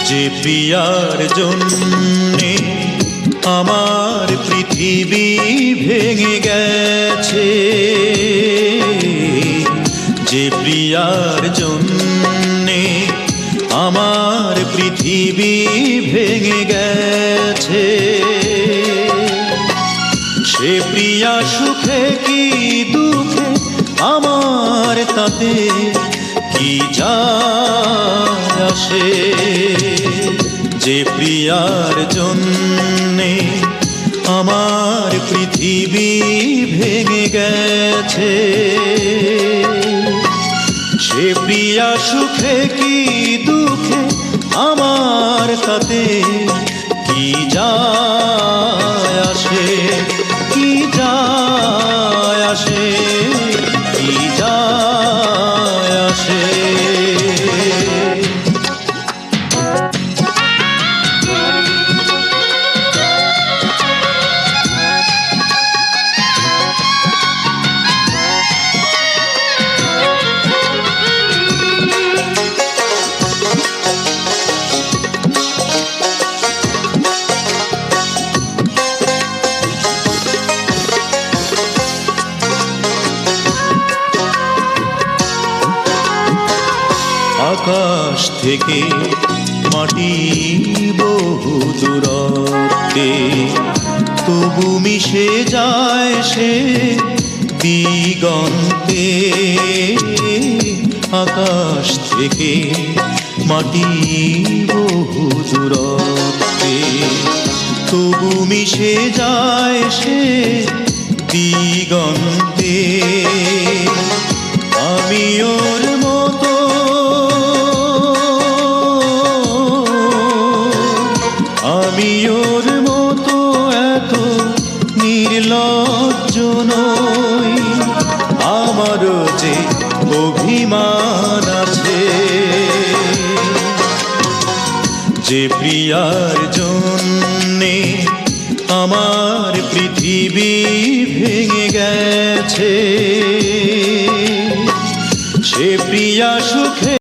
যে প্রিয়ার জন্যে আমার পৃথিবী ভেঙে গেছে, যে প্রিয়ার জন্যে আমার পৃথিবী ভেঙে গেছে, সে প্রিয়া সুখে কি দুঃখে আমার তাতে কি যায় আসে। যে প্রিয়ার জন্যে আমার পৃথিবী ভেঙে গেছে, সে প্রিয়া সুখে কি দুঃখে আমার তাতে কি যায় আসে, কি যায় আসে, কি যায় আসে। আকাশ থেকে মাটি বহু দূরত্বে, তবু মিশে যায় সে দিগন্তে। আকাশ থেকে মাটি বহু দূরত্বে, তবু মিশে যায় সে দিগন্তে। আমি ওর মতো, আমি ওর মতো এত নির্লজ্জ নই, আমারও যে অভিমান আছে। যে প্রিয়ার জন্যে আমার পৃথিবী ভেঙে গেছে, সে প্রিয়া সুখে